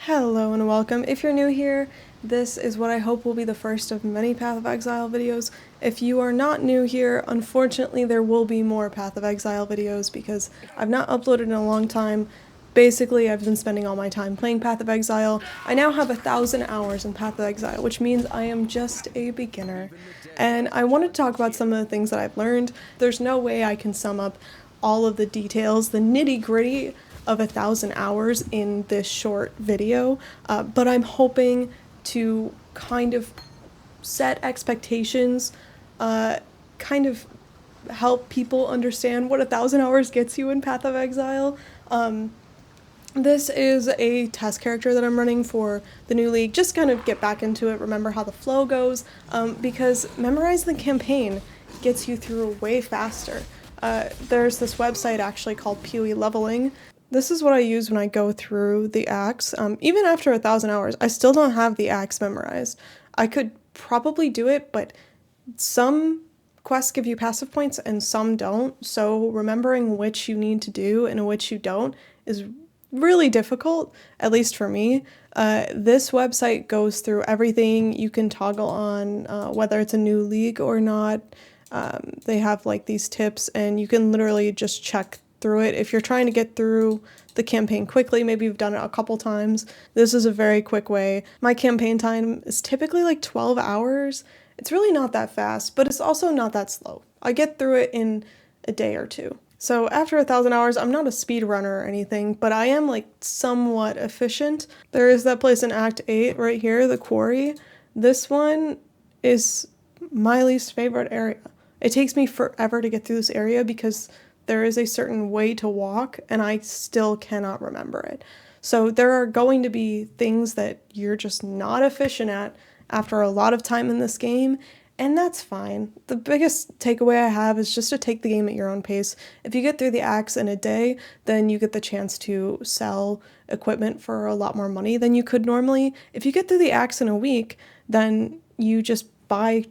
Hello and welcome. If you're new here, this is what I hope will be the first of many Path of Exile videos. If you are not new here, unfortunately there will be more Path of Exile videos because I've not uploaded in a long time. Basically, I've been spending all my time playing Path of Exile. I now have 1,000 hours in Path of Exile, which means I am just a beginner. And I wanted to talk about some of the things that I've learned. There's no way I can sum up all of the details, the nitty-gritty of 1,000 hours in this short video, but I'm hoping to kind of set expectations, kind of help people understand what 1,000 hours gets you in Path of Exile. This is a test character that I'm running for the new league, just kind of get back into it, remember how the flow goes, because memorizing the campaign gets you through way faster. There's this website actually called Pewee Leveling. This is what I use when I go through the acts. Even after 1,000 hours, I still don't have the acts memorized. I could probably do it, but some quests give you passive points and some don't, so remembering which you need to do and which you don't is really difficult, at least for me. This website goes through everything you can toggle on, whether it's a new league or not. They have like these tips and you can literally just check through it. If you're trying to get through the campaign quickly, maybe you've done it a couple times, this is a very quick way. My campaign time is typically like 12 hours. It's really not that fast, but it's also not that slow. I get through it in a day or two. So after 1,000 hours, I'm not a speed runner or anything, but I am like somewhat efficient. There is that place in Act 8 right here, the quarry. This one is my least favorite area. It takes me forever to get through this area because there is a certain way to walk and I still cannot remember it. So there are going to be things that you're just not efficient at after a lot of time in this game, and that's fine. The biggest takeaway I have is just to take the game at your own pace. If you get through the acts in a day, then you get the chance to sell equipment for a lot more money than you could normally. If you get through the acts in a week, then you just buy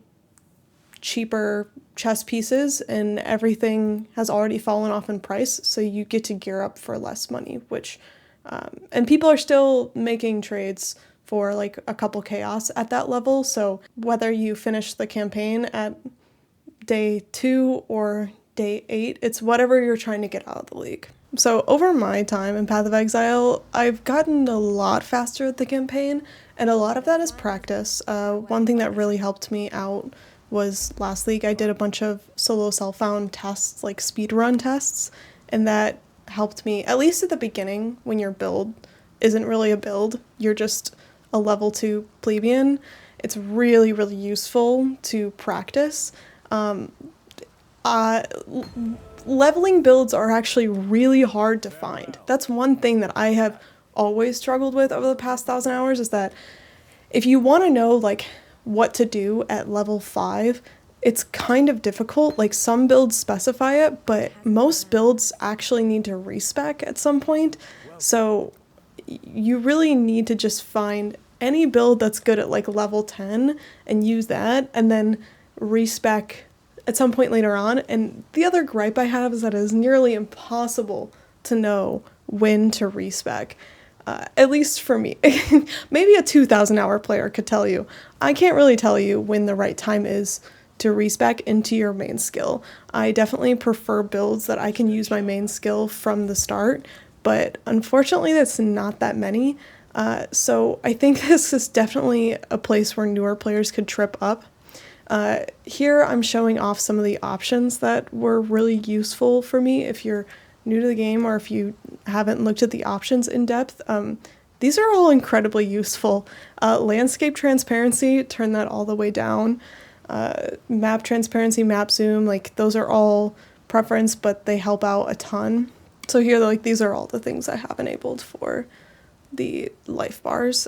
cheaper chess pieces and everything has already fallen off in price, so you get to gear up for less money, which and people are still making trades for like a couple chaos at that level, so whether you finish the campaign at day 2 or day 8, it's whatever you're trying to get out of the league. So over my time in Path of Exile, I've gotten a lot faster at the campaign, and a lot of that is practice. One thing that really helped me out was last league I did a bunch of solo self-found tests, like speedrun tests, and that helped me, at least at the beginning, when your build isn't really a build, you're just a level 2 plebeian. It's really, really useful to practice. Leveling builds are actually really hard to find. That's one thing that I have always struggled with over the past 1,000 hours, is that if you want to know like what to do at level 5, it's kind of difficult. Like some builds specify it, but most builds actually need to respec at some point. So you really need to just find any build that's good at like level 10 and use that, and then respec at some point later on. And the other gripe I have is that it is nearly impossible to know when to respec. At least for me. Maybe a 2,000 hour player could tell you. I can't really tell you when the right time is to respec into your main skill. I definitely prefer builds that I can use my main skill from the start, but unfortunately that's not that many. So I think this is definitely a place where newer players could trip up. Here I'm showing off some of the options that were really useful for me if you're new to the game or if you haven't looked at the options in depth. These are all incredibly useful. Landscape transparency, turn that all the way down. Map transparency, map zoom, like those are all preference, but they help out a ton. So here, like these are all the things I have enabled for the life bars.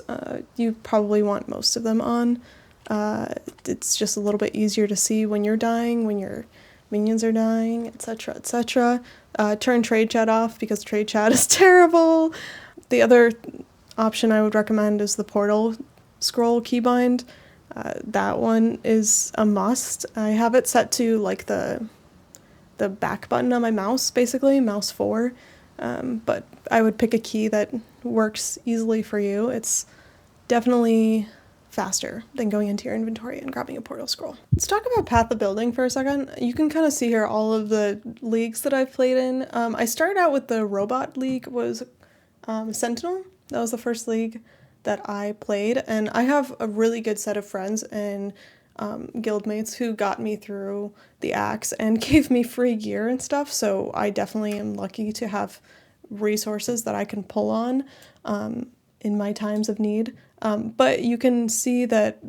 You probably want most of them on. It's just a little bit easier to see when you're dying, when your minions are dying, etc., etc. Turn trade chat off because trade chat is terrible. The other option I would recommend is the portal scroll keybind. That one is a must. I have it set to like the back button on my mouse, basically, mouse 4. But I would pick a key that works easily for you. It's definitely faster than going into your inventory and grabbing a portal scroll. Let's talk about Path of Building for a second. You can kind of see here all of the leagues that I've played in. I started out with the robot league, was Sentinel. That was the first league that I played, and I have a really good set of friends and guildmates who got me through the axe and gave me free gear and stuff, so I definitely am lucky to have resources that I can pull on in my times of need. But you can see that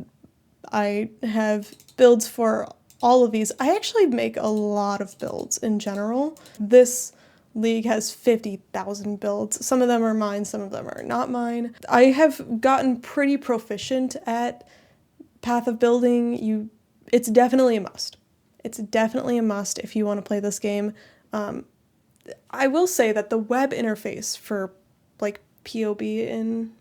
I have builds for all of these. I actually make a lot of builds in general. This league has 50,000 builds. Some of them are mine, some of them are not mine. I have gotten pretty proficient at Path of Building. It's definitely a must. It's definitely a must if you want to play this game. I will say that the web interface for like POB and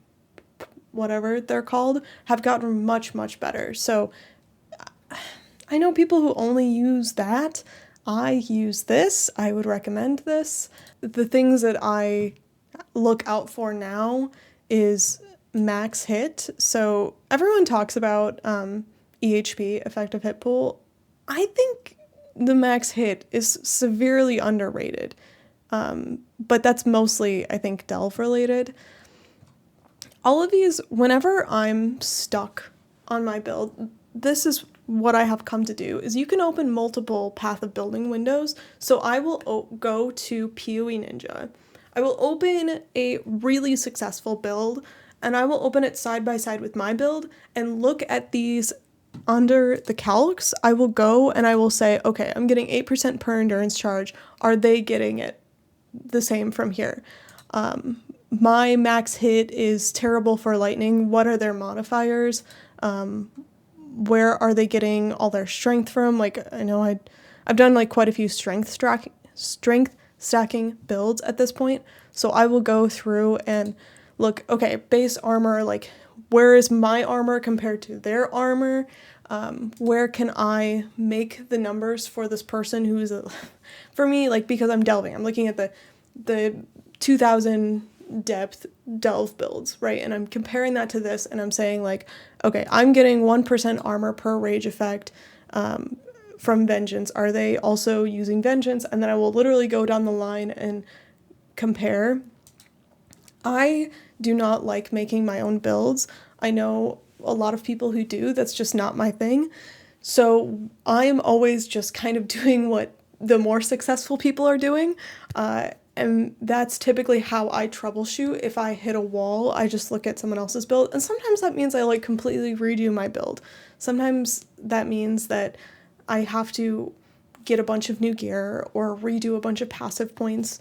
whatever they're called have gotten much, much better. So I know people who only use that. I use this. I would recommend this. The things that I look out for now is max hit. So everyone talks about EHP, effective hit pool. I think the max hit is severely underrated. But that's mostly, I think, delve related. All of these, whenever I'm stuck on my build, this is what I have come to do, is you can open multiple Path of Building windows. So I will go to PoE Ninja. I will open a really successful build, and I will open it side by side with my build and look at these under the calcs. I will go and I will say, okay, I'm getting 8% per endurance charge. Are they getting it the same from here? My max hit is terrible for lightning. What are their modifiers? Where are they getting all their strength from? Like, I know I've done like quite a few strength stacking builds at this point. So I will go through and look, okay, base armor, like where is my armor compared to their armor? Where can I make the numbers for this person who's for me, like, because I'm delving, I'm looking at the 2000 depth delve builds, right? And I'm comparing that to this, and I'm saying like, okay, I'm getting 1% armor per rage effect from Vengeance. Are they also using Vengeance? And then I will literally go down the line and compare. I do not like making my own builds. I know a lot of people who do. That's just not my thing. So I am always just kind of doing what the more successful people are doing. And that's typically how I troubleshoot. If I hit a wall, I just look at someone else's build. And sometimes that means I like completely redo my build. Sometimes that means that I have to get a bunch of new gear or redo a bunch of passive points.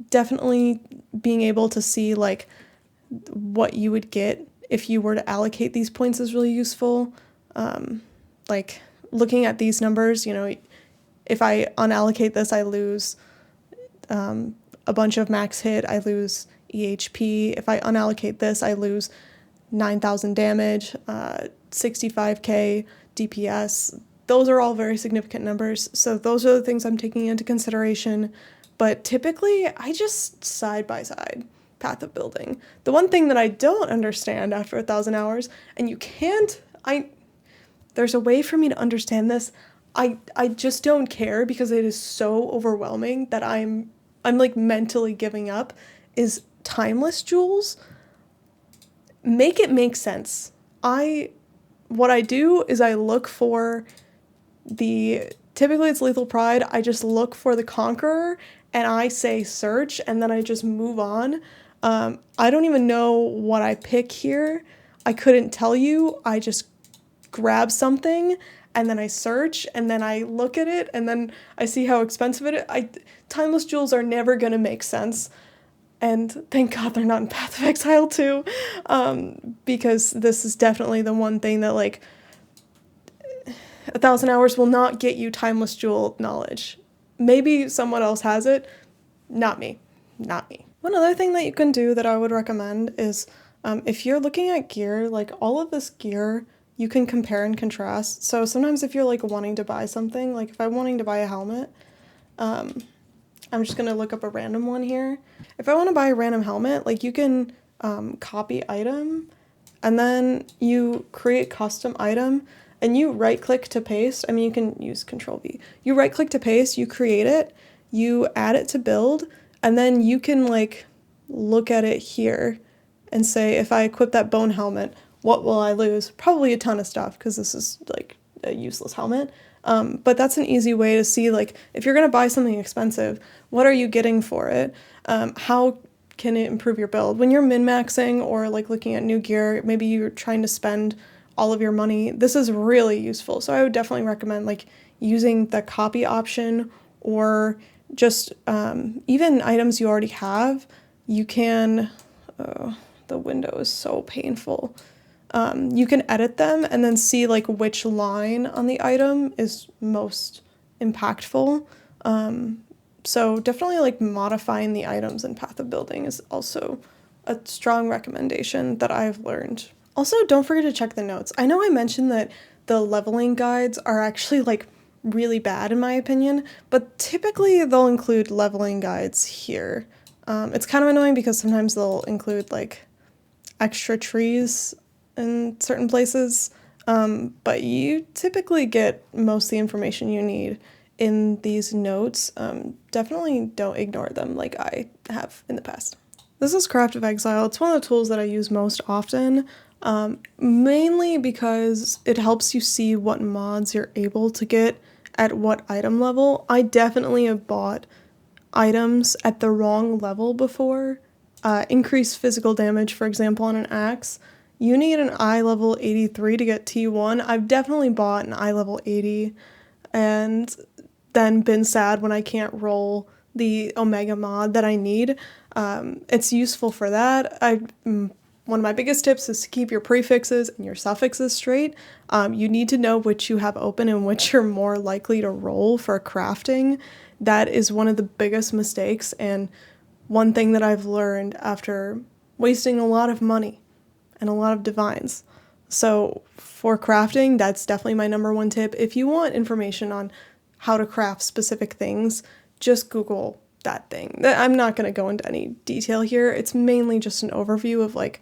Definitely being able to see like what you would get if you were to allocate these points is really useful. Like looking at these numbers, you know, if I unallocate this, I lose a bunch of max hit, I lose EHP. If I unallocate this, I lose 9,000 damage, 65k DPS. Those are all very significant numbers, so those are the things I'm taking into consideration. But typically, I just side by side Path of Building. The one thing that I don't understand after 1,000 hours, and you can't, there's a way for me to understand this. I just don't care because it is so overwhelming that I'm like mentally giving up, is timeless jewels. Make it make sense. What I do is I look for typically it's Lethal Pride, I just look for the Conqueror and I say search and then I just move on. I don't even know what I pick here. I couldn't tell you. I just grab something and then I search, and then I look at it, and then I see how expensive it is. Timeless jewels are never going to make sense, and thank God they're not in Path of Exile too, because this is definitely the one thing that, like, 1,000 hours will not get you timeless jewel knowledge. Maybe someone else has it, not me. One other thing that you can do that I would recommend is, if you're looking at gear, like, all of this gear, you can compare and contrast. So sometimes if you're like wanting to buy something, like if I'm wanting to buy a helmet, I'm just gonna look up a random one here. If I want to buy a random helmet, like you can copy item, and then you create custom item, and you right click to paste. I mean, you can use Control V. You right click to paste, you create it, you add it to build, and then you can like look at it here and say, if I equip that bone helmet, what will I lose? Probably a ton of stuff, because this is like a useless helmet. But that's an easy way to see, like, if you're going to buy something expensive, what are you getting for it? How can it improve your build? When you're min-maxing or like looking at new gear, maybe you're trying to spend all of your money, this is really useful. So I would definitely recommend like using the copy option, or just even items you already have. You can, the window is so painful. You can edit them and then see like which line on the item is most impactful. So definitely like modifying the items in Path of Building is also a strong recommendation that I've learned. Also, don't forget to check the notes. I know I mentioned that the leveling guides are actually like really bad in my opinion, but typically they'll include leveling guides here. It's kind of annoying because sometimes they'll include like extra trees in certain places, but you typically get most of the information you need in these notes. Definitely don't ignore them like I have in the past. This is Path of Exile. It's one of the tools that I use most often, mainly because it helps you see what mods you're able to get at what item level. I definitely have bought items at the wrong level before. Increased physical damage, for example, on an axe. You need an eye level 83 to get T1. I've definitely bought an eye level 80 and then been sad when I can't roll the Omega mod that I need. It's useful for that. One of my biggest tips is to keep your prefixes and your suffixes straight. You need to know which you have open and which you're more likely to roll for crafting. That is one of the biggest mistakes, and one thing that I've learned after wasting a lot of money and a lot of divines. So for crafting, that's definitely my number one tip. If you want information on how to craft specific things, just Google that thing. I'm not going to go into any detail here. It's mainly just an overview of like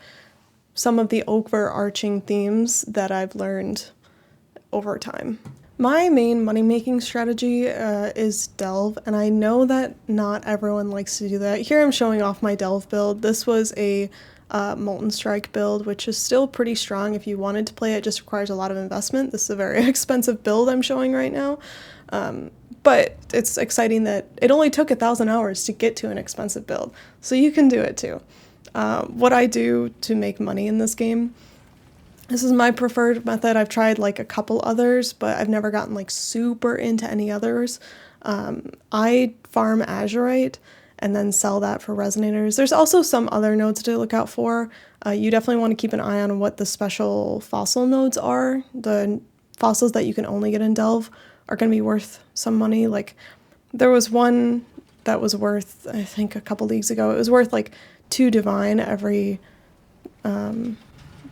some of the overarching themes that I've learned over time. My main money-making strategy is delve, and I know that not everyone likes to do that. Here I'm showing off my delve build. This was a Molten Strike build, which is still pretty strong. If you wanted to play it, just requires a lot of investment. This is a very expensive build I'm showing right now, but it's exciting that it only took 1,000 hours to get to an expensive build, so you can do it too. What I do to make money in this game, this is my preferred method. I've tried like a couple others, but I've never gotten like super into any others. I farm azurite and then sell that for resonators. There's also some other nodes to look out for. You definitely want to keep an eye on what the special fossil nodes are. The fossils that you can only get in Delve are going to be worth some money. Like there was one that was worth, I think a couple leagues ago, it was worth like 2 divine every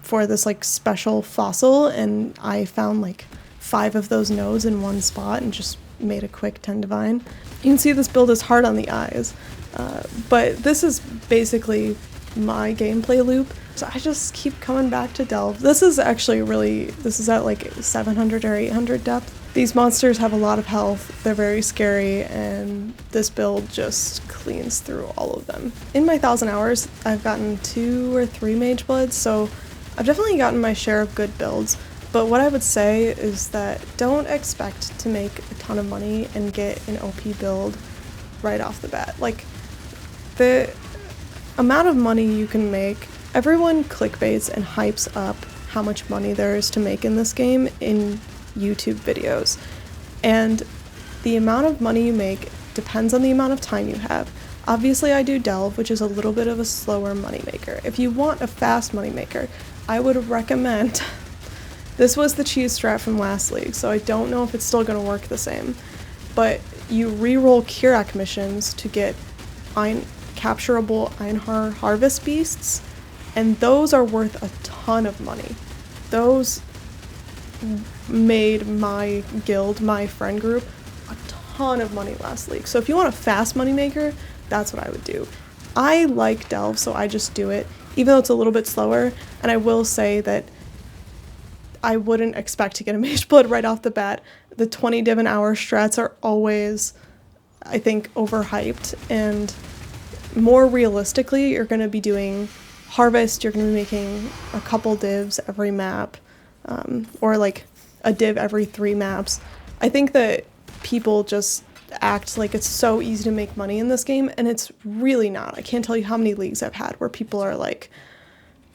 for this like special fossil, and I found like 5 of those nodes in one spot and just made a quick 10 divine. You can see this build is hard on the eyes, but this is basically my gameplay loop, so I just keep coming back to Delve. This is actually this is at like 700 or 800 depth. These monsters have a lot of health, they're very scary, and this build just cleans through all of them. In my 1,000 hours, I've gotten 2 or 3 magebloods, so I've definitely gotten my share of good builds, but what I would say is that don't expect to make a ton of money and get an OP build right off the bat. Like, the amount of money you can make, everyone clickbaits and hypes up how much money there is to make in this game in YouTube videos, and the amount of money you make depends on the amount of time you have. Obviously I do Delve, which is a little bit of a slower moneymaker. If you want a fast moneymaker, I would recommend, this was the cheese strat from last league, so I don't know if it's still going to work the same, but you reroll Kirak missions to get capturable Einhar harvest beasts, and those are worth a ton of money. Those made my guild, my friend group, a ton of money last league. So if you want a fast money maker, that's what I would do. I like Delve, so I just do it, even though it's a little bit slower. And I will say that I wouldn't expect to get a mageblood right off the bat. The 20 div an hour strats are always, I think, overhyped, and more realistically, you're going to be doing harvest, you're going to be making a couple divs every map, or like a div every 3 maps. I think that people just act like it's so easy to make money in this game, and it's really not. I can't tell you how many leagues I've had where people are like,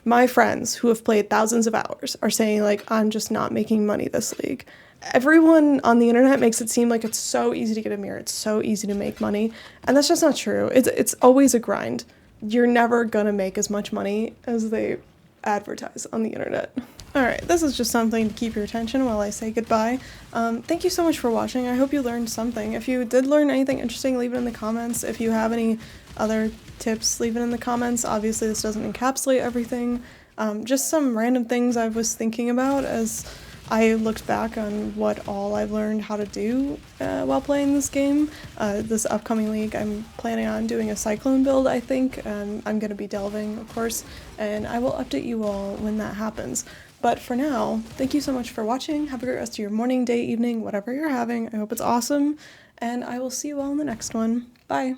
my friends who have played thousands of hours are saying like, I'm just not making money this league. Everyone on the internet makes it seem like it's so easy to get a mirror, it's so easy to make money, and that's just not true. It's always a grind. You're never gonna make as much money as they advertise on the internet. Alright, this is just something to keep your attention while I say goodbye. Thank you so much for watching. I hope you learned something. If you did learn anything interesting, leave it in the comments. If you have any other tips, leave it in the comments. Obviously, this doesn't encapsulate everything. Just some random things I was thinking about as I looked back on what all I've learned how to do while playing this game. This upcoming league, I'm planning on doing a Cyclone build, I think. I'm going to be delving, of course, and I will update you all when that happens. But for now, thank you so much for watching. Have a great rest of your morning, day, evening, whatever you're having. I hope it's awesome, and I will see you all in the next one. Bye!